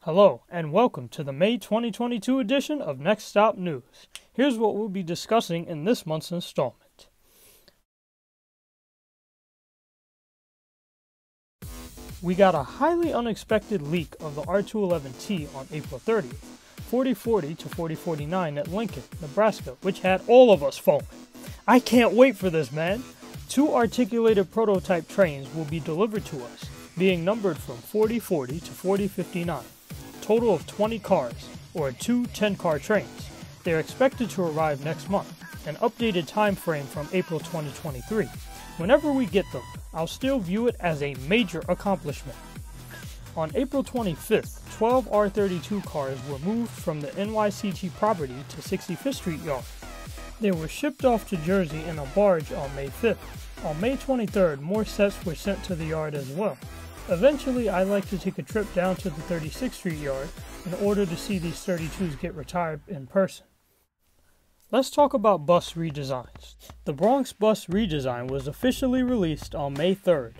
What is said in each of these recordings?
Hello, and welcome to the May 2022 edition of Next Stop News. Here's what we'll be discussing in this month's installment. We got a highly unexpected leak of the R211T on April 30th, 4040 to 4049 at Lincoln, Nebraska, which had all of us foaming. I can't wait for this, man! 2 articulated prototype trains will be delivered to us, being numbered from 4040 to 4059. Total of 20 cars, or 2 10-car trains. They are expected to arrive next month, an updated time frame from April 2023. Whenever we get them, I'll still view it as a major accomplishment. On April 25th, 12 R32 cars were moved from the NYCT property to 65th Street Yard. They were shipped off to Jersey in a barge on May 5th. On May 23rd, more sets were sent to the yard as well. Eventually, I'd like to take a trip down to the 36th Street Yard in order to see these 32s get retired in person. Let's talk about bus redesigns. The Bronx Bus Redesign was officially released on May 3rd.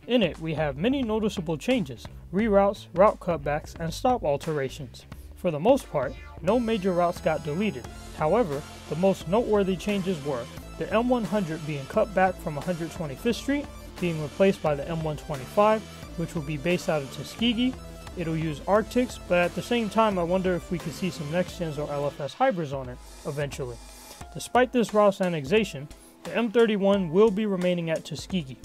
In it, we have many noticeable changes, reroutes, route cutbacks, and stop alterations. For the most part, no major routes got deleted. However, the most noteworthy changes were the M100 being cut back from 125th Street, being replaced by the M125, which will be based out of Tuskegee. It'll use Arctics, but at the same time I wonder if we could see some next-gens or LFS hybrids on it eventually. Despite this route's annexation, the M31 will be remaining at Tuskegee.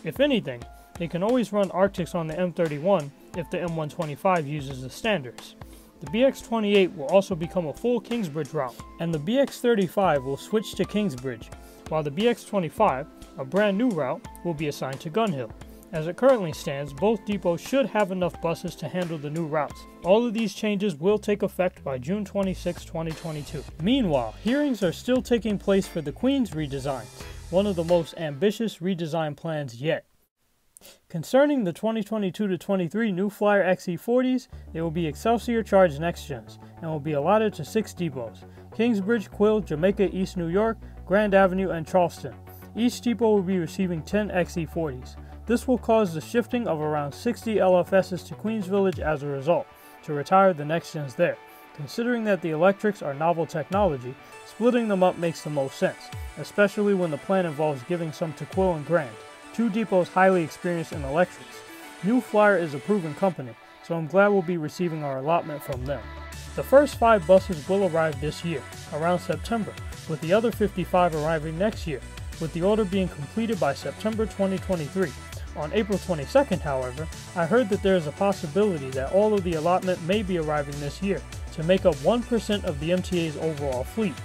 If anything, they can always run Arctics on the M31 if the M125 uses the standards. The BX28 will also become a full Kingsbridge route, and the BX35 will switch to Kingsbridge, while the BX25, a brand new route, will be assigned to Gun Hill. As it currently stands, both depots should have enough buses to handle the new routes. All of these changes will take effect by June 26, 2022. Meanwhile, hearings are still taking place for the Queens redesigns, one of the most ambitious redesign plans yet. Concerning the 2022-23 new Flyer XE40s, they will be Excelsior charged next gens and will be allotted to 6 depots: Kingsbridge, Quill, Jamaica, East New York, Grand Avenue, and Charleston. Each depot will be receiving 10 XE40s. This will cause the shifting of around 60 LFSs to Queens Village as a result, to retire the next gens there. Considering that the electrics are novel technology, splitting them up makes the most sense, especially when the plan involves giving some to Quill and Grand, 2 depots highly experienced in electrics. New Flyer is a proven company, so I'm glad we'll be receiving our allotment from them. The first 5 buses will arrive this year, around September, with the other 55 arriving next year, with the order being completed by September 2023. On April 22nd, however, I heard that there is a possibility that all of the allotment may be arriving this year, to make up 1% of the MTA's overall fleet.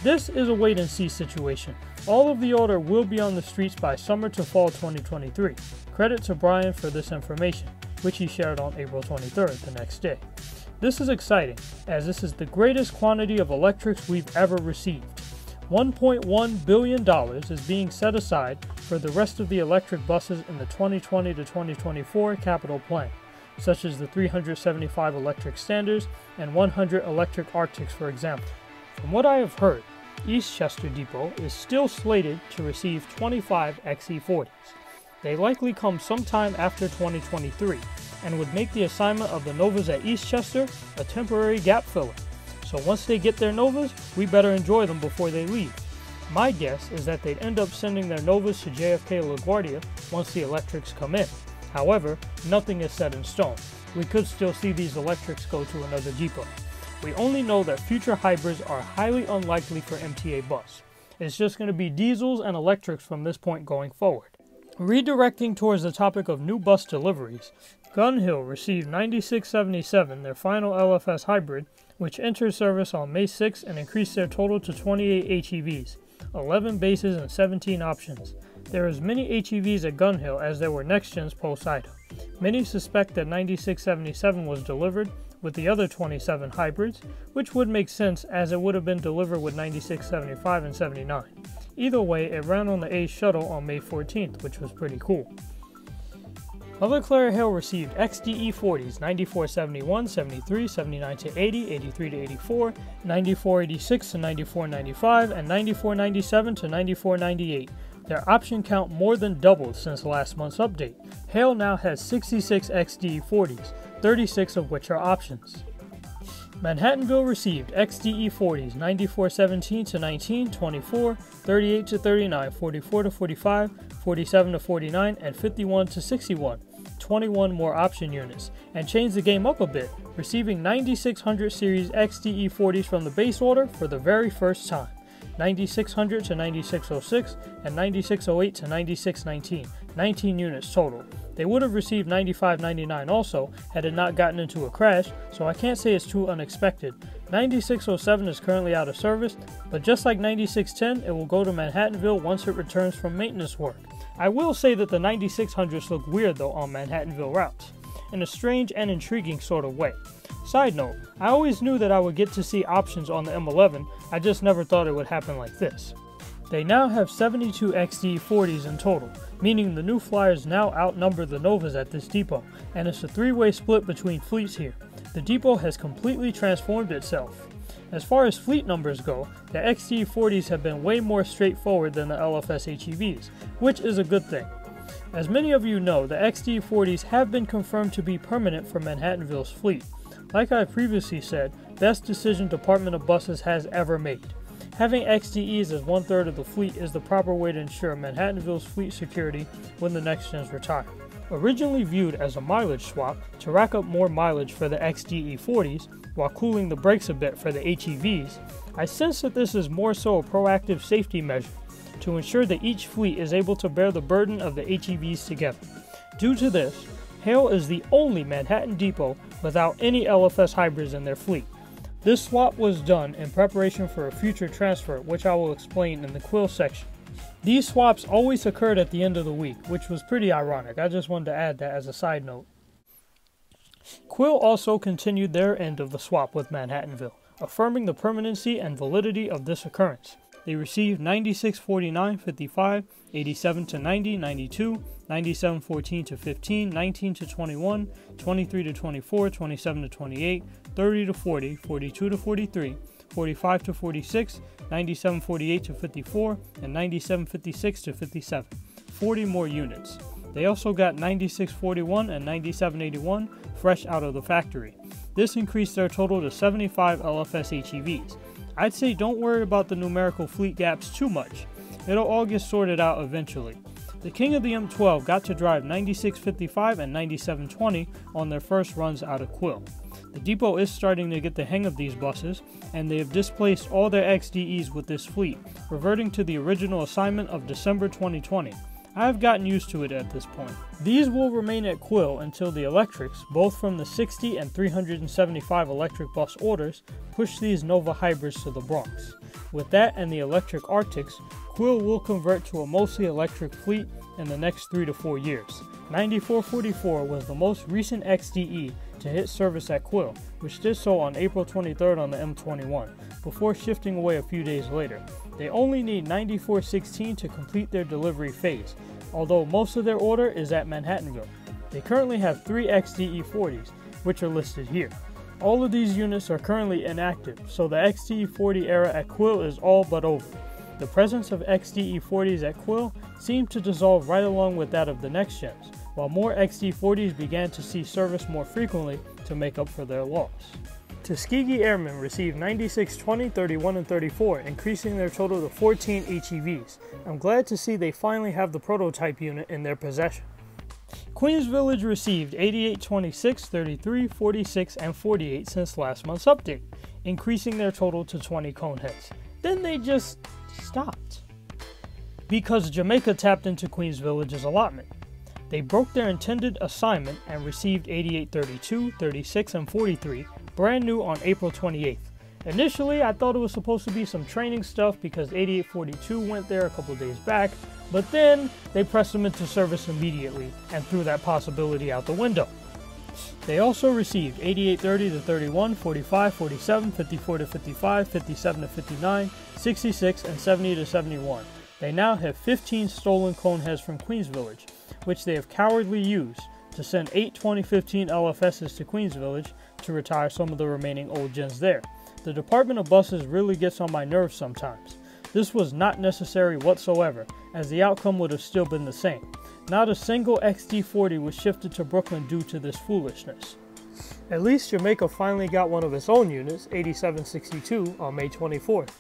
This is a wait-and-see situation. All of the order will be on the streets by summer to fall 2023. Credit to Brian for this information, which he shared on April 23rd, the next day. This is exciting, as this is the greatest quantity of electrics we've ever received. $1.1 billion is being set aside for the rest of the electric buses in the 2020 to 2024 capital plan, such as the 375 electric standards and 100 electric Arctics, for example. From what I have heard, Eastchester Depot is still slated to receive 25 XE40s. They likely come sometime after 2023 and would make the assignment of the Novas at Eastchester a temporary gap filler. So once they get their Novas, we better enjoy them before they leave. My guess is that they'd end up sending their Novas to JFK LaGuardia once the electrics come in. However, nothing is set in stone. We could still see these electrics go to another depot. We only know that future hybrids are highly unlikely for MTA bus. It's just going to be diesels and electrics from this point going forward. Redirecting towards the topic of new bus deliveries, Gun Hill received 9677, their final LFS hybrid, which entered service on May 6 and increased their total to 28 HEVs, 11 bases and 17 options. There is many HEVs at Gun Hill as there were next-gens post-IDA. Many suspect that 9677 was delivered with the other 27 hybrids, which would make sense as it would have been delivered with 9675 and 79. Either way, it ran on the A shuttle on May 14th, which was pretty cool. Other Clara Hale received XDE40s 9471, 73, 79 to 80, 83 to 84, 9486 to 9495, and 9497 to 9498. Their option count more than doubled since last month's update. Hale now has 66 XDE40s, 36 of which are options. Manhattanville received XDE40s 9417 to 19, 24, 38 to 39, 44 to 45, 47 to 49, and 51 to 61, 21 more option units, and changed the game up a bit, receiving 9600 series XDE40s from the base order for the very first time, 9600 to 9606, and 9608 to 9619, 19 units total. They would have received 9599 also had it not gotten into a crash, so I can't say it's too unexpected. 9607 is currently out of service, but just like 9610, it will go to Manhattanville once it returns from maintenance work. I will say that the 9600s look weird though on Manhattanville routes, in a strange and intriguing sort of way. Side note, I always knew that I would get to see options on the M11, I just never thought it would happen like this. They now have 72 XDE40s in total, meaning the new Flyers now outnumber the Novas at this depot, and it's a three-way split between fleets here. The depot has completely transformed itself. As far as fleet numbers go, the XDE40s have been way more straightforward than the LFS HEVs, which is a good thing. As many of you know, the XDE40s have been confirmed to be permanent for Manhattanville's fleet. Like I previously said, best decision Department of Buses has ever made. Having XDEs as 1/3 of the fleet is the proper way to ensure Manhattanville's fleet security when the next gens retire. Originally viewed as a mileage swap to rack up more mileage for the XDE40s while cooling the brakes a bit for the HEVs, I sense that this is more so a proactive safety measure to ensure that each fleet is able to bear the burden of the HEVs together. Due to this, Hale is the only Manhattan depot without any LFS hybrids in their fleet. This swap was done in preparation for a future transfer, which I will explain in the Quill section. These swaps always occurred at the end of the week, which was pretty ironic. I just wanted to add that as a side note. Quill also continued their end of the swap with Manhattanville, affirming the permanency and validity of this occurrence. They received 9649 55, 87 to 90 92, 97 14 to 15, 19 to 21, 23 to 24, 27 to 28, 30 to 40, 42 to 43, 45 to 46, 97 48 to 54, and 97 56 to 57. 40 more units. They also got 9641 and 9781 fresh out of the factory. This increased their total to 75 LFS HEVs. I'd say don't worry about the numerical fleet gaps too much. It'll all get sorted out eventually. The king of the M12 got to drive 9655 and 9720 on their first runs out of Quill. The depot is starting to get the hang of these buses, and they have displaced all their XDEs with this fleet, reverting to the original assignment of December 2020. I have gotten used to it at this point. These will remain at Quill until the electrics, both from the 60 and 375 electric bus orders, push these Nova hybrids to the Bronx. With that and the electric Arctics, Quill will convert to a mostly electric fleet in the next 3 to 4 years. 9444 was the most recent XDE to hit service at Quill, which did so on April 23rd on the M21, before shifting away a few days later. They only need 9416 to complete their delivery phase, although most of their order is at Manhattanville. They currently have 3 XDE40s, which are listed here. All of these units are currently inactive, so the XDE40 era at Quill is all but over. The presence of XDE40s at Quill seemed to dissolve right along with that of the next gens, while more XDE40s began to see service more frequently to make up for their loss. Tuskegee Airmen received 96, 20, 31, and 34, increasing their total to 14 HEVs. I'm glad to see they finally have the prototype unit in their possession. Queens Village received 88, 26, 33, 46, and 48 since last month's update, increasing their total to 20 coneheads. Then they just stopped, because Jamaica tapped into Queens Village's allotment. They broke their intended assignment and received 88, 32, 36, and 43 brand new on April 28th. Initially, I thought it was supposed to be some training stuff because 8842 went there a couple days back, but then they pressed them into service immediately and threw that possibility out the window. They also received 8830 to 31, 45, 47, 54 to 55, 57 to 59, 66, and 70 to 71. They now have 15 stolen coneheads from Queens Village, which they have cowardly used to send 8 2015 LFSs to Queens Village to retire some of the remaining old gens there. The Department of Buses really gets on my nerves sometimes. This was not necessary whatsoever, as the outcome would have still been the same. Not a single XD40 was shifted to Brooklyn due to this foolishness. At least Jamaica finally got one of its own units, 8762, on May 24th.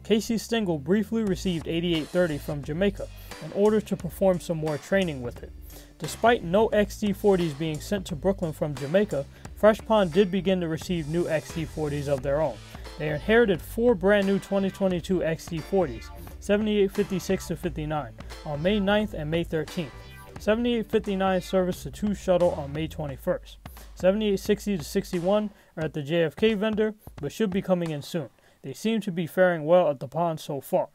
Casey Stengel briefly received 8830 from Jamaica in order to perform some more training with it. Despite no XD40s being sent to Brooklyn from Jamaica, Fresh Pond did begin to receive new XD40s of their own. They inherited 4 brand new 2022 XD40s, 7856-59, on May 9th and May 13th. 7859 serviced the 2 shuttle on May 21st. 7860-61 are at the JFK vendor, but should be coming in soon. They seem to be faring well at the pond so far.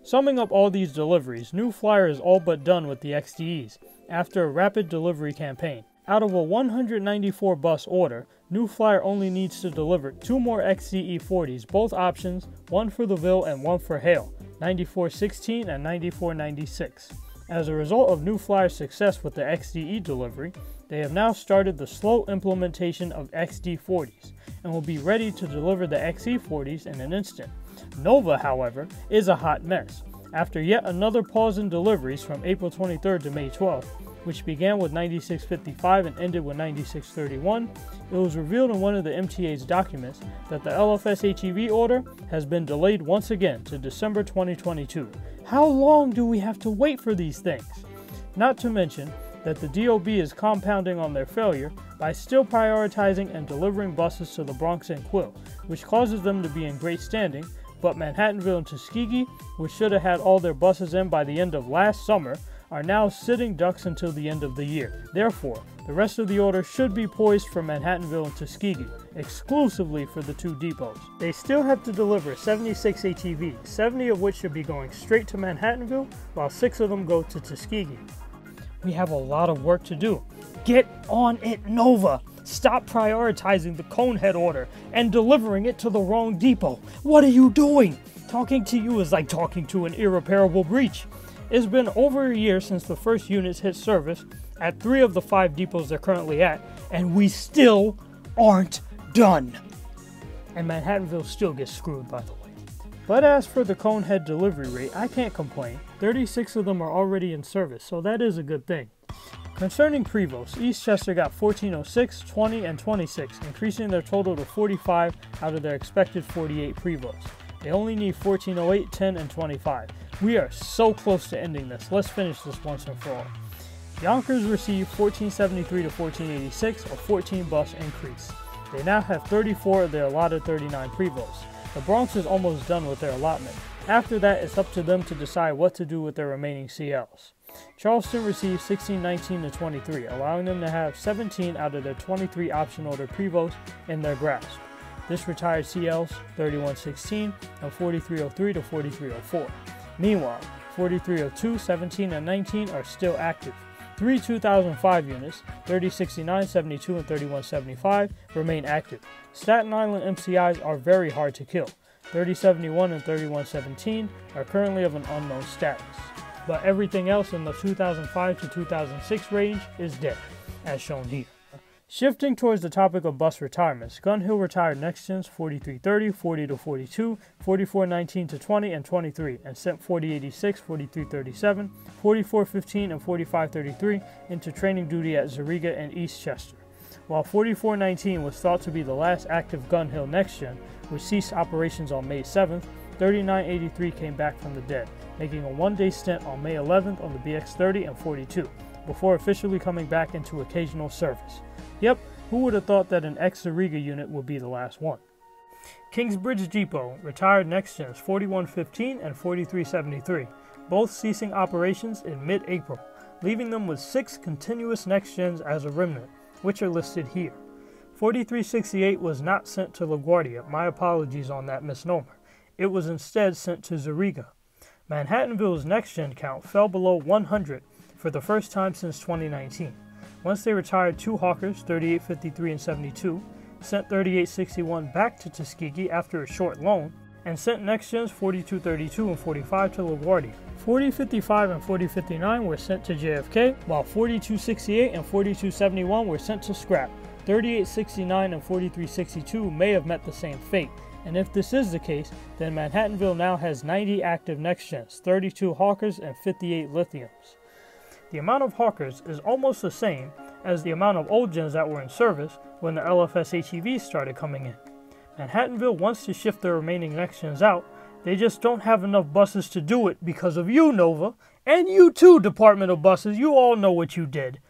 Summing up all these deliveries, New Flyer is all but done with the XDEs after a rapid delivery campaign. Out of a 194 bus order, New Flyer only needs to deliver 2 more XDE40s, both options, one for the VIIs and one for Hale, 9416 and 9496. As a result of New Flyer's success with the XDE delivery, they have now started the slow implementation of XD40s and will be ready to deliver the XE40s in an instant. Nova, however, is a hot mess. After yet another pause in deliveries from April 23rd to May 12th, which began with 9655 and ended with 9631, it was revealed in one of the MTA's documents that the LFS HEV order has been delayed once again to December 2022. How long do we have to wait for these things? Not to mention that the DOB is compounding on their failure by still prioritizing and delivering buses to the Bronx and Quill, which causes them to be in great standing, but Manhattanville and Tuskegee, which should have had all their buses in by the end of last summer, are now sitting ducks until the end of the year. Therefore, the rest of the order should be poised for Manhattanville and Tuskegee, exclusively for the 2 depots. They still have to deliver 76 HEVs, 70 of which should be going straight to Manhattanville, while 6 of them go to Tuskegee. We have a lot of work to do. Get on it, Nova! Stop prioritizing the Conehead order and delivering it to the wrong depot. What are you doing? Talking to you is like talking to an irreparable breach. It's been over a year since the first units hit service at 3 of the 5 depots they're currently at, and we still aren't done. And Manhattanville still gets screwed, by the way. But as for the Conehead delivery rate, I can't complain. 36 of them are already in service, so that is a good thing. Concerning Prevosts, Eastchester got 1406, 20, and 26, increasing their total to 45 out of their expected 48 Prevosts. They only need 1408, 10, and 25. We are so close to ending this. Let's finish this once and for all. Yonkers received 1473 to 1486, a 14 bus increase. They now have 34 of their allotted 39 Prevosts. The Bronx is almost done with their allotment. After that, it's up to them to decide what to do with their remaining CLs. Charleston received 1619 to 23, allowing them to have 17 out of their 23 option order Prevosts in their grasp. This retired CLs 3116 and 4303 to 4304. Meanwhile, 4302, 17, and 19 are still active. 3 2005 units, 3069, 72, and 3175, remain active. Staten Island MCIs are very hard to kill. 3071 and 3117 are currently of an unknown status. But everything else in the 2005 to 2006 range is dead, as shown here. Shifting towards the topic of bus retirements, Gun Hill retired NextGens 4330, 40 to 42, 4419 to 20 and 23, and sent 4086, 4337, 4415, and 4533 into training duty at Zariga and Eastchester. While 4419 was thought to be the last active Gun Hill NextGen, which ceased operations on May 7th, 3983 came back from the dead, making a one-day stint on May 11th on the BX30 and 42, before officially coming back into occasional service. Yep, who would have thought that an ex-Zariga unit would be the last one? Kingsbridge Depot retired NextGens 4115 and 4373, both ceasing operations in mid-April, leaving them with 6 continuous NextGens as a remnant, which are listed here. 4368 was not sent to LaGuardia, my apologies on that misnomer. It was instead sent to Zariga. Manhattanville's NextGen count fell below 100 for the first time since 2019. Once they retired 2 Hawkers, 3853 and 72, sent 3861 back to Tuskegee after a short loan, and sent NextGens 4232 and 45 to LaGuardia. 4055 and 4059 were sent to JFK, while 4268 and 4271 were sent to scrap. 3869 and 4362 may have met the same fate, and if this is the case, then Manhattanville now has 90 active NextGens, 32 Hawkers, and 58 Lithiums. The amount of Hawkers is almost the same as the amount of old gens that were in service when the LFS HEVs started coming in. Manhattanville wants to shift the remaining next gens out. They just don't have enough buses to do it because of you, Nova, and you too, Department of Buses. You all know what you did.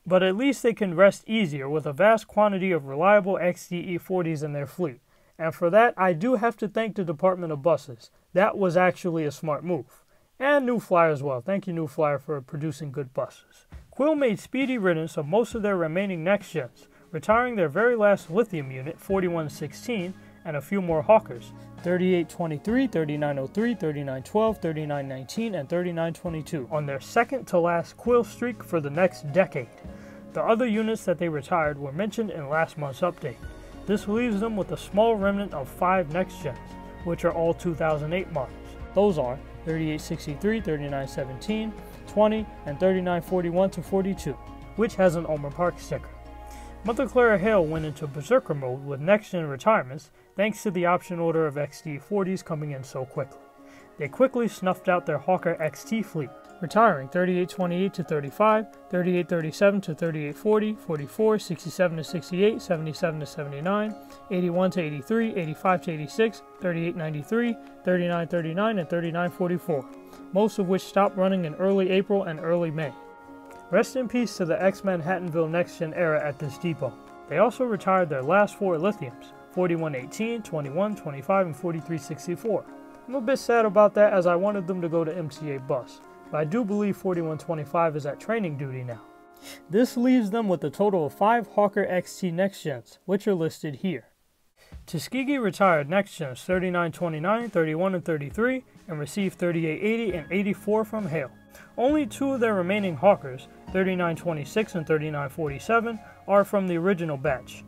But at least they can rest easier with a vast quantity of reliable XDE40s in their fleet. And for that, I do have to thank the Department of Buses. That was actually a smart move. And New Flyer as well. Thank you, New Flyer, for producing good buses. Quill made speedy riddance of most of their remaining next gens, retiring their very last lithium unit, 4116, and a few more hawkers, 3823, 3903, 3912, 3919, and 3922, on their second to last Quill streak for the next decade. The other units that they retired were mentioned in last month's update. This leaves them with a small remnant of 5 next gens, which are all 2008 models. Those are 3863, 3917, 20, and 3941-42, which has an Omer Park sticker. Mother Clara Hale went into berserker mode with next-gen retirements thanks to the option order of XDE40s coming in so quickly. They quickly snuffed out their Hawker XT fleet, retiring 3828 to 35, 3837 to 3840, 44, 67 to 68, 77 to 79, 81 to 83, 85 to 86, 3893, 3939, and 3944, most of which stopped running in early April and early May. Rest in peace to the ex-Manhattanville next-gen era at this depot. They also retired their last 4 lithiums, 4118, 21, 25, and 4364. I'm a bit sad about that as I wanted them to go to MTA bus, but I do believe 4125 is at training duty now. This leaves them with a total of 5 Hawker XT next gens, which are listed here. Tuskegee retired next gens 3929, 31, and 33, and received 3880 and 84 from Hale. Only 2 of their remaining hawkers, 3926 and 3947, are from the original batch.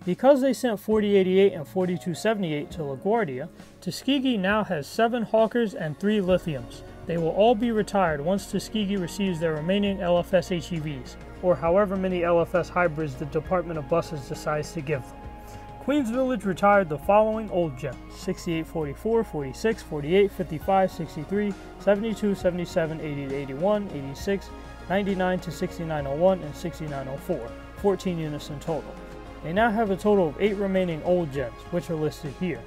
Because they sent 4088 and 4278 to LaGuardia, Tuskegee now has 7 hawkers and 3 lithiums. They will all be retired once Tuskegee receives their remaining LFS HEVs, or however many LFS hybrids the Department of Buses decides to give them. Queens Village retired the following old gens: 68, 44, 46, 48, 55, 63, 72, 77, 80 81, 86, 99 to 6901, and 6904, 14 units in total. They now have a total of 8 remaining old gens, which are listed here.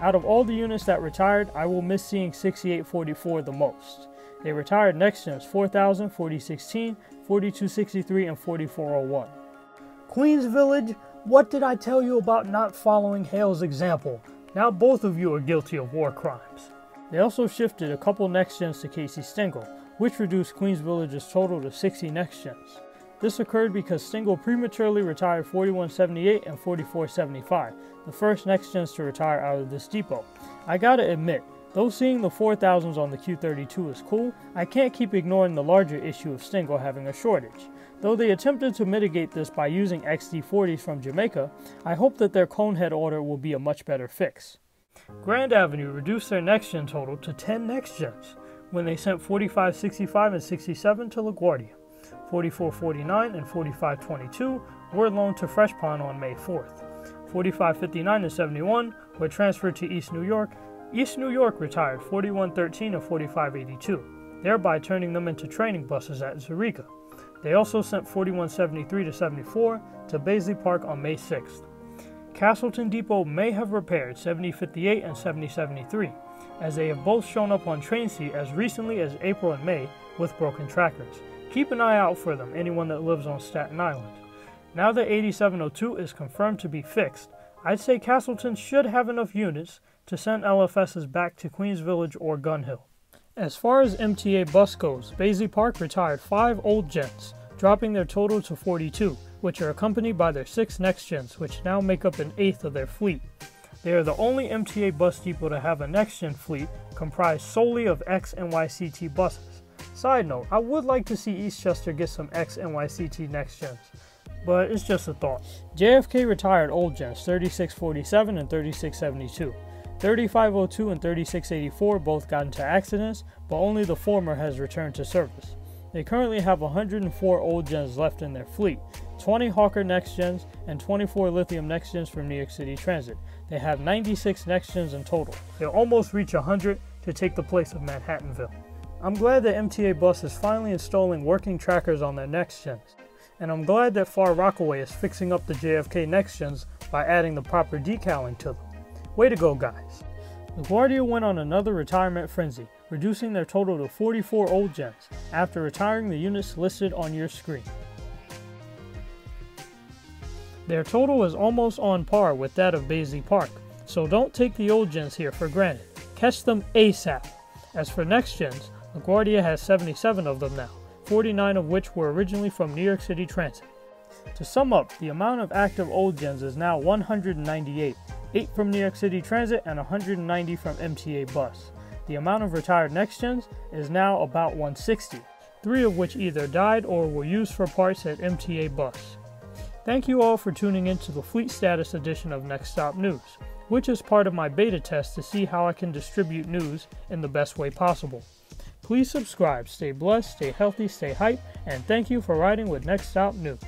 Out of all the units that retired, I will miss seeing 6844 the most. They retired next gens 4000, 4016, 4263, and 4401. Queens Village, what did I tell you about not following Hale's example? Now both of you are guilty of war crimes. They also shifted a couple next gens to Casey Stengel, which reduced Queens Village's total to 60 next gens. This occurred because Stengel prematurely retired 4178 and 4475, the first next gens to retire out of this depot. I gotta admit, though seeing the 4000s on the Q32 is cool, I can't keep ignoring the larger issue of Stengel having a shortage. Though they attempted to mitigate this by using XD40s from Jamaica, I hope that their conehead order will be a much better fix. Grand Avenue reduced their next gen total to 10 next gens, when they sent 45, 65, and 67 to LaGuardia. 4449 and 4522 were loaned to Fresh Pond on May 4th. 4559 and 71 were transferred to East New York. East New York retired 4113 and 4582, thereby turning them into training buses at Eureka. They also sent 4173 to 74 to Baisley Park on May 6th. Castleton Depot may have repaired 7058 and 7073, as they have both shown up on train seat as recently as April and May with broken trackers. Keep an eye out for them, anyone that lives on Staten Island. Now that 8702 is confirmed to be fixed, I'd say Castleton should have enough units to send LFSs back to Queens Village or Gun Hill. As far as MTA bus goes, Baisley Park retired 5 old gens, dropping their total to 42, which are accompanied by their 6 next gens, which now make up an eighth of their fleet. They are the only MTA bus depot to have a next gen fleet comprised solely of ex-NYCT buses. Side note, I would like to see Eastchester get some ex-NYCT next gens, but it's just a thought. JFK retired old gens 3647 and 3672. 3502 and 3684 both got into accidents, but only the former has returned to service. They currently have 104 old gens left in their fleet, 20 Hawker next gens, and 24 lithium next gens from New York City Transit. They have 96 next gens in total. They'll almost reach 100 to take the place of Manhattanville. I'm glad that MTA Bus is finally installing working trackers on their next gens. And I'm glad that Far Rockaway is fixing up the JFK Next Gens by adding the proper decaling to them. Way to go, guys. LaGuardia went on another retirement frenzy, reducing their total to 44 old gens after retiring the units listed on your screen. Their total is almost on par with that of Baisley Park, so don't take the old gens here for granted. Catch them ASAP. As for next gens, LaGuardia has 77 of them now, 49 of which were originally from New York City Transit. To sum up, the amount of active old gens is now 198, 8 from New York City Transit and 190 from MTA Bus. The amount of retired next gens is now about 160, 3 of which either died or were used for parts at MTA Bus. Thank you all for tuning in to the Fleet Status edition of Next Stop News, which is part of my beta test to see how I can distribute news in the best way possible. Please subscribe, stay blessed, stay healthy, stay hype, and thank you for riding with Next Stop News.